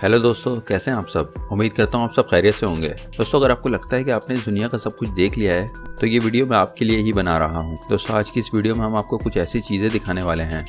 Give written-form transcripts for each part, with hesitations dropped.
Hello दोस्तों, कैसे हैं आप सब। उम्मीद करता हूँ आप सब खैरियत से होंगे। दोस्तों, अगर आपको लगता है कि आपने इस दुनिया का सब कुछ देख लिया है तो ये वीडियो मैं आपके लिए ही बना रहा हूँ। दोस्तों, आज की इस वीडियो में हम आपको कुछ ऐसी चीज़ें दिखाने वाले हैं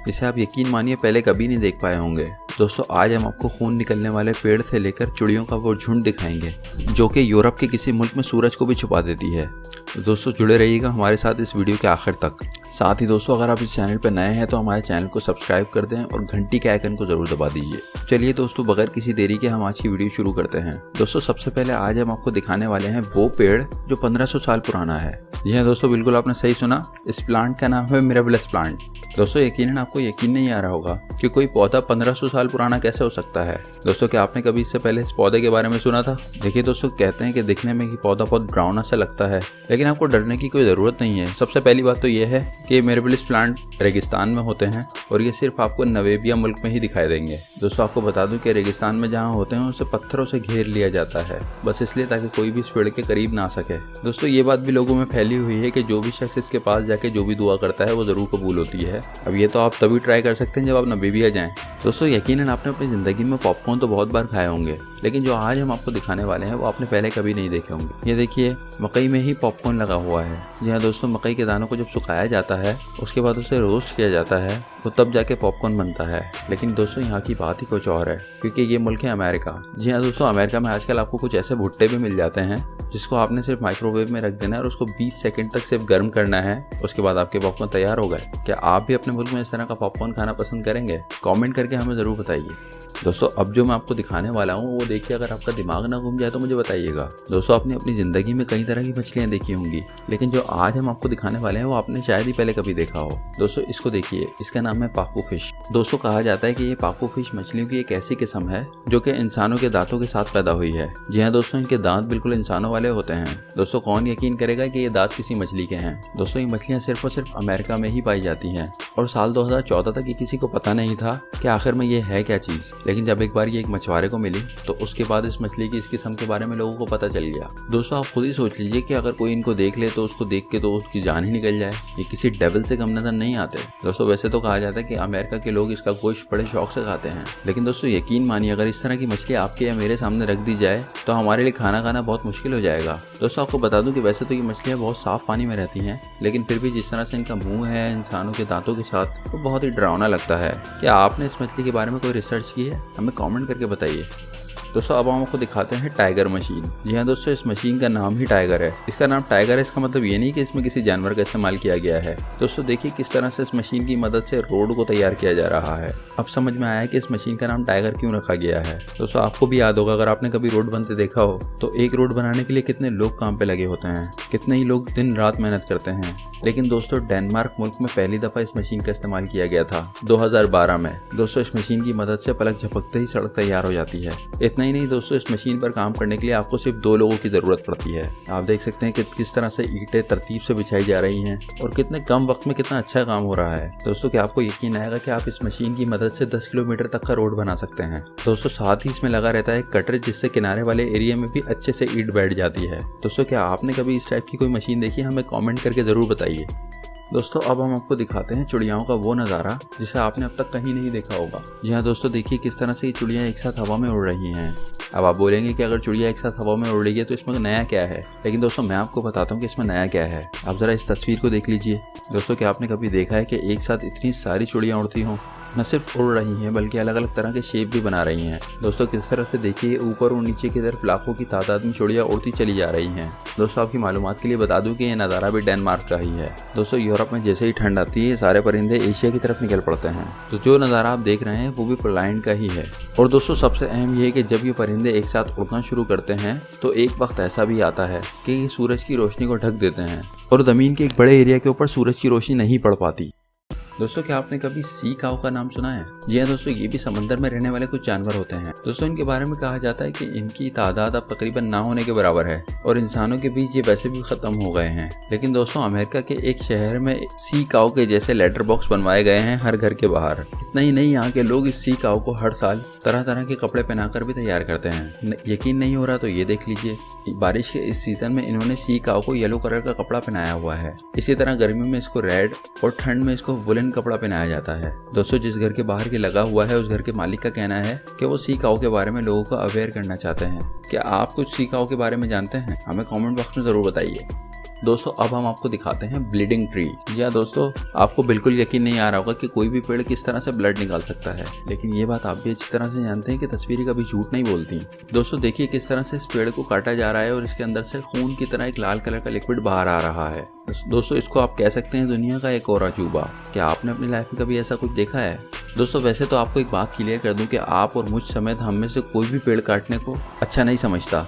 जिसे आप यकीन मानिए पहले कभी नहीं देख पाए होंगे। दोस्तों, आज हम आपको खून निकलने वाले पेड़ से लेकर चिड़ियों का वो झुंड दिखाएंगे जो कि यूरोप के किसी मुल्क में सूरज को भी छुपा देती है। तो दोस्तों, जुड़े रहिएगा हमारे साथ इस वीडियो के आखिर तक। साथ ही दोस्तों, अगर आप इस चैनल पर नए हैं तो हमारे चैनल को सब्सक्राइब कर दें और घंटी के आइकन को जरूर दबा दीजिए। चलिए दोस्तों, बगैर किसी देरी के हम आज की वीडियो शुरू करते हैं। दोस्तों, सबसे पहले आज हम आपको दिखाने वाले हैं वो पेड़ जो 1500 साल पुराना है। जी हाँ दोस्तों, बिल्कुल आपने सही सुना। इस प्लांट का नाम है मिराबिलिस प्लांट। दोस्तों, यकीनन आपको यकीन नहीं आ रहा होगा कि कोई पौधा 1500 साल पुराना कैसे हो सकता है। दोस्तों, क्या आपने कभी इससे पहले इस पौधे के बारे में सुना था? देखिए दोस्तों, कहते हैं कि दिखने में ये पौधा बहुत ब्राउन सा लगता है, लेकिन आपको डरने की कोई ज़रूरत नहीं है। सबसे पहली बात तो ये है कि मिराबिलिस प्लांट रेगिस्तान में होते हैं और ये सिर्फ आपको नवेबिया मुल्क में ही दिखाई देंगे। दोस्तों, आपको बता दूं कि रेगिस्तान में जहाँ होते हैं उसे पत्थरों से घेर लिया जाता है, बस इसलिए ताकि कोई भी इस पेड़ के करीब ना सके। दोस्तों, ये बात भी लोगों में फैली हुई है कि जो भी शख्स इसके पास जाके जो भी दुआ करता है वो ज़रूर कबूल होती है। अब ये तो आप तभी ट्राई कर सकते हैं जब आप नवेबिया जाएं। दोस्तों, यकीनन आपने अपनी ज़िंदगी में पॉपकॉर्न तो बहुत बार खाए होंगे, लेकिन जो आज हम आपको दिखाने वाले हैं वो आपने पहले कभी नहीं देखे होंगे। ये देखिए, मकई में ही पॉपकॉर्न लगा हुआ है। जी हाँ दोस्तों, मकई के दानों को जब सुखाया जाता है उसके बाद उसे रोस्ट किया जाता है तो तब जाके पॉपकॉर्न बनता है। लेकिन दोस्तों, यहाँ की बात ही कुछ और है, क्योंकि ये मुल्क है अमेरिका। जी हाँ दोस्तों, अमेरिका में आजकल आपको कुछ ऐसे भुट्टे भी मिल जाते हैं जिसको आपने सिर्फ माइक्रोवेव में रख देना है और उसको 20 सेकंड तक सिर्फ गर्म करना है। उसके बाद आपके पॉपकॉर्न तैयार हो गए। क्या आप भी अपने मुल्क में इस तरह का पॉपकॉर्न खाना पसंद करेंगे? कमेंट करके हमें ज़रूर बताइए। दोस्तों, अब जो मैं आपको दिखाने वाला हूँ वो देखिए, अगर आपका दिमाग ना घूम जाए तो मुझे बताइएगा। दोस्तों, आपने अपनी ज़िंदगी में कई तरह की मछलियाँ देखी होंगी, लेकिन जो आज हम आपको दिखाने वाले हैं वो आपने शायद ही पहले कभी देखा हो। दोस्तों, इसको देखिए, इसका नाम है पाकू फिश। दोस्तों, कहा जाता है कि ये पाकू फिश मछलियों की एक ऐसी किस्म है जो कि इंसानों के दांतों के साथ पैदा हुई है। जी हाँ दोस्तों, इनके दांत बिल्कुल इंसानों वाले होते हैं। दोस्तों, कौन यकीन करेगा कि ये दांत किसी मछली के हैं। दोस्तों, ये मछलियाँ सिर्फ और सिर्फ अमेरिका में ही पाई जाती हैं और साल 2014 तक ये किसी को पता नहीं था कि आखिर में ये है क्या चीज़। लेकिन जब एक बार ये एक मछुआरे को मिली तो उसके बाद इस मछली की इस किस्म के बारे में लोगों को पता चल गया। दोस्तों, आप खुद ही सोच लीजिए कि अगर कोई इनको देख ले तो उसको देख के तो उसकी जान ही निकल जाए। ये किसी डेविल से कम नजर नहीं आते। दोस्तों, वैसे तो कहा जाता है कि अमेरिका के लोग इसका गोश्त बड़े शौक से खाते हैं, लेकिन दोस्तों यकीन मानिए, अगर इस तरह की मछली आपके या मेरे सामने रख दी जाए तो हमारे लिए खाना खाना बहुत मुश्किल हो जाएगा। दोस्तों, आपको बता दूं कि वैसे तो ये मछलियाँ बहुत साफ पानी में रहती हैं, लेकिन फिर भी जिस तरह से इनका मुंह है इंसानों के दांतों के साथ, वो बहुत ही डरावना लगता है। क्या आपने इस मछली के बारे में कोई रिसर्च की है? हमें कमेंट करके बताइए। दोस्तों, अब हम आपको दिखाते हैं टाइगर मशीन। जी हाँ दोस्तों, इस मशीन का नाम ही टाइगर है। इसका नाम टाइगर है, इसका मतलब ये नहीं कि इसमें किसी जानवर का इस्तेमाल किया गया है। दोस्तों, देखिए किस तरह से इस मशीन की मदद से रोड को तैयार किया जा रहा है। अब समझ में आया कि इस मशीन का नाम टाइगर क्यों रखा गया है। दोस्तों, आपको भी याद होगा, अगर आपने कभी रोड बनते देखा हो तो एक रोड बनाने के लिए कितने लोग काम पे लगे होते हैं, कितने ही लोग दिन रात मेहनत करते हैं। लेकिन दोस्तों, डेनमार्क मुल्क में पहली दफा इस मशीन का इस्तेमाल किया गया था 2012 में। दोस्तों, इस मशीन की मदद से पलक झपकते ही सड़क तैयार हो जाती है। इतना ही नहीं दोस्तों, इस मशीन पर काम करने के लिए आपको सिर्फ 2 लोगों की जरूरत पड़ती है। आप देख सकते हैं कि किस तरह से ईंटें तरतीब से बिछाई जा रही हैं और कितने कम वक्त में कितना अच्छा काम हो रहा है। दोस्तों, क्या आपको यकीन आएगा कि आप इस मशीन की मदद से 10 किलोमीटर तक का रोड बना सकते हैं। दोस्तों, साथ ही इसमें लगा रहता है कटर, जिससे किनारे वाले एरिया में भी अच्छे से ईंट बैठ जाती है। दोस्तों, क्या आपने कभी इस टाइप की कोई मशीन देखी? हमें कमेंट करके जरूर बताइए। दोस्तों, अब हम आपको दिखाते हैं चिड़ियाओं का वो नज़ारा जिसे आपने अब तक कहीं नहीं देखा होगा। जी हाँ दोस्तों, देखिए किस तरह से ये चिड़ियाँ एक साथ हवा में उड़ रही हैं। अब आप बोलेंगे कि अगर चिड़िया एक साथ हवा में उड़ रही है तो इसमें नया क्या है, लेकिन दोस्तों मैं आपको बताता हूँ कि इसमें नया क्या है। आप ज़रा इस तस्वीर को देख लीजिए। दोस्तों, क्या आपने कभी देखा है कि एक साथ इतनी सारी चिड़ियाँ उड़ती हों? न सिर्फ उड़ रही हैं बल्कि अलग अलग तरह के शेप भी बना रही हैं। दोस्तों, किस तरह से देखिए ऊपर और नीचे की तरफ लाखों की तादाद में चिड़िया उड़ती चली जा रही हैं। दोस्तों, आपकी मालूमात के लिए बता दूं कि ये नज़ारा भी डेनमार्क का ही है। दोस्तों, यूरोप में जैसे ही ठंड आती है सारे परिंदे एशिया की तरफ निकल पड़ते हैं। तो जो नज़ारा आप देख रहे हैं वो भी पोलैंड का ही है। और दोस्तों, सबसे अहम ये है कि जब ये परिंदे एक साथ उड़ना शुरू करते हैं तो एक वक्त ऐसा भी आता है कि ये सूरज की रोशनी को ढक देते हैं और ज़मीन के एक बड़े एरिया के ऊपर सूरज की रोशनी नहीं पड़ पाती। दोस्तों, क्या आपने कभी सी काऊ का नाम सुना है? जी हाँ दोस्तों, ये भी समंदर में रहने वाले कुछ जानवर होते हैं। दोस्तों, इनके बारे में कहा जाता है कि इनकी तादाद अब तकरीबन ना होने के बराबर है और इंसानों के बीच ये वैसे भी खत्म हो गए हैं। लेकिन दोस्तों, अमेरिका के एक शहर में सी काऊ के जैसे लेटर बॉक्स बनवाए गए हैं हर घर के बाहर। इतना ही नहीं, यहाँ के लोग इस सी काऊ को हर साल तरह तरह के कपड़े पहनाकर भी तैयार करते हैं। यकीन नहीं हो रहा तो ये देख लीजिए, बारिश के इस सीजन में इन्होंने सी काऊ को येलो कलर का कपड़ा पहनाया हुआ है। इसी तरह गर्मी में इसको रेड और ठंड में इसको वुलन वुलन कपड़ा पहनाया जाता है। दोस्तों जिस घर के बाहर के लगा हुआ है उस घर के मालिक का कहना है कि वो सी काऊ के बारे में लोगों को अवेयर करना चाहते हैं। क्या आप कुछ सी काऊ के बारे में जानते हैं? हमें कमेंट बॉक्स में जरूर बताइए। दोस्तों अब हम आपको दिखाते हैं ब्लीडिंग ट्री। जी हाँ दोस्तों, आपको बिल्कुल यकीन नहीं आ रहा होगा कि कोई भी पेड़ किस तरह से ब्लड निकाल सकता है, लेकिन ये बात आप भी अच्छी तरह से जानते हैं कि तस्वीरें कभी झूठ नहीं बोलती। दोस्तों देखिए किस तरह से इस पेड़ को काटा जा रहा है और इसके अंदर से खून की तरह एक लाल कलर का लिक्विड बाहर आ रहा है। दोस्तों इसको आप कह सकते हैं दुनिया का एक और अजूबा। क्या आपने अपनी लाइफ में कभी ऐसा कुछ देखा है? दोस्तों वैसे तो आपको एक बात क्लियर कर दूं कि आप और मुझ समेत हम में से कोई भी पेड़ काटने को अच्छा नहीं समझता,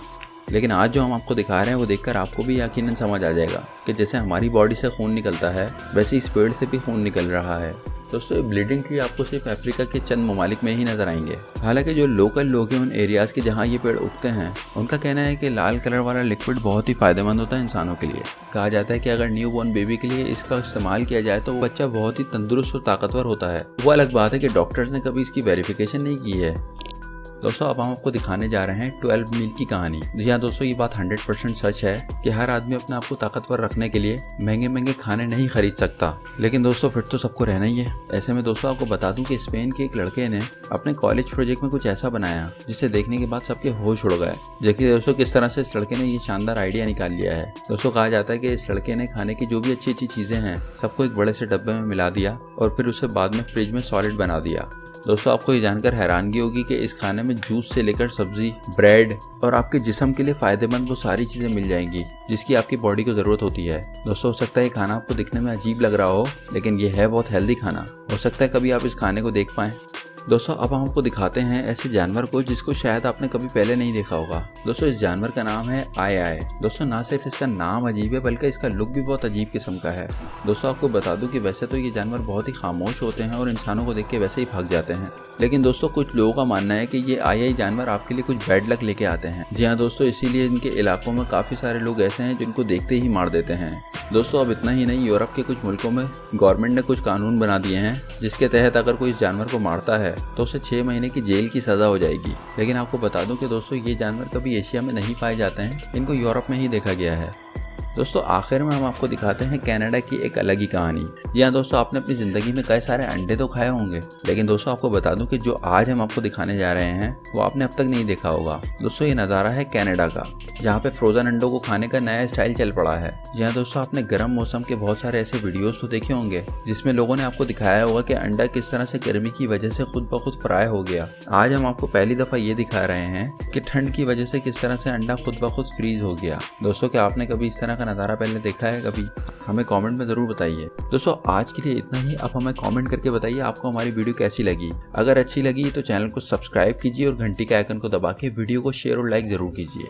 लेकिन आज जो हम आपको दिखा रहे हैं वो देखकर आपको भी यकीनन समझ आ जाएगा कि जैसे हमारी बॉडी से खून निकलता है वैसे इस पेड़ से भी खून निकल रहा है। दोस्तों ब्लीडिंग ट्री आपको सिर्फ अफ्रीका के चंद ममालिक में ही नजर आएंगे। हालांकि जो लोकल लोग हैं उन एरियाज के जहां ये पेड़ उगते हैं उनका कहना है कि लाल कलर वाला लिक्विड बहुत ही फायदेमंद होता है इंसानों के लिए। कहा जाता है कि अगर न्यू बॉर्न बेबी के लिए इसका इस्तेमाल किया जाए तो वो बच्चा बहुत ही तंदुरुस्त और ताकतवर होता है। वो अलग बात है कि डॉक्टर्स ने कभी इसकी वेरिफिकेशन नहीं की है। दोस्तों अब हम आपको दिखाने जा रहे हैं 12 मील की कहानी। जी हाँ दोस्तों, ये बात 100% सच है कि हर आदमी अपने आप को ताकतवर रखने के लिए महंगे महंगे खाने नहीं खरीद सकता, लेकिन दोस्तों फिट तो सबको रहना ही है। ऐसे में दोस्तों आपको बता दूं कि स्पेन के एक लड़के ने अपने कॉलेज प्रोजेक्ट में कुछ ऐसा बनाया जिसे देखने के बाद सबके होश उड़ गए। देखिए दोस्तों किस तरह से इस लड़के ने ये शानदार आइडिया निकाल लिया है। दोस्तों कहा जाता है कि इस लड़के ने खाने की जो भी अच्छी अच्छी चीजें हैं सबको एक बड़े से डब्बे में मिला दिया और फिर उसे बाद में फ्रिज में सॉलिड बना दिया। दोस्तों आपको ये जानकर हैरानगी होगी कि इस खाने में जूस से लेकर सब्जी, ब्रेड और आपके जिस्म के लिए फायदेमंद वो सारी चीजें मिल जाएंगी जिसकी आपकी बॉडी को जरूरत होती है। दोस्तों हो सकता है ये खाना आपको दिखने में अजीब लग रहा हो, लेकिन ये है बहुत हेल्दी खाना। हो सकता है कभी आप इस खाने को देख पाएं। दोस्तों अब हम आपको दिखाते हैं ऐसे जानवर को जिसको शायद आपने कभी पहले नहीं देखा होगा। दोस्तों इस जानवर का नाम है आय। दोस्तों ना सिर्फ इसका नाम अजीब है बल्कि इसका लुक भी बहुत अजीब किस्म का है। दोस्तों आपको बता दूं कि वैसे तो ये जानवर बहुत ही खामोश होते हैं और इंसानों को देख के वैसे ही भाग जाते हैं, लेकिन दोस्तों कुछ लोगों का मानना है कि ये आय जानवर आपके लिए कुछ बैड लक लेके आते हैं। जी हाँ दोस्तों, इसीलिए इनके इलाकों में काफी सारे लोग ऐसे हैं जिनको देखते ही मार देते हैं। दोस्तों अब इतना ही नहीं, यूरोप के कुछ मुल्कों में गवर्नमेंट ने कुछ कानून बना दिए हैं जिसके तहत अगर कोई इस जानवर को मारता है तो उसे 6 महीने की जेल की सजा हो जाएगी। लेकिन आपको बता दूं कि दोस्तों ये जानवर कभी एशिया में नहीं पाए जाते हैं, इनको यूरोप में ही देखा गया है। दोस्तों आखिर में हम आपको दिखाते हैं कनाडा की एक अलग ही कहानी। जी हाँ दोस्तों, आपने अपनी जिंदगी में कई सारे अंडे तो खाए होंगे, लेकिन दोस्तों आपको बता दूं कि जो आज हम आपको दिखाने जा रहे हैं वो आपने अब तक नहीं देखा होगा। दोस्तों ये नज़ारा है कनाडा का, जहाँ पे फ्रोजन अंडों को खाने का नया स्टाइल चल पड़ा है। जी हाँ दोस्तों, आपने गर्म मौसम के बहुत सारे ऐसे वीडियोस तो देखे होंगे जिसमें लोगों ने आपको दिखाया होगा कि अंडा किस तरह से गर्मी की वजह से खुद ब खुद फ्राई हो गया। आज हम आपको पहली दफा ये दिखा रहे हैं कि ठंड की वजह से किस तरह से अंडा खुद ब खुद फ्रीज हो गया। दोस्तों क्या आपने कभी इस तरह का नज़ारा पहले देखा है? कभी हमें कमेंट में जरूर बताइए। दोस्तों आज के लिए इतना ही। अब हमें कमेंट करके बताइए आपको हमारी वीडियो कैसी लगी। अगर अच्छी लगी तो चैनल को सब्सक्राइब कीजिए और घंटी के आइकन को दबा के वीडियो को शेयर और लाइक जरूर कीजिए।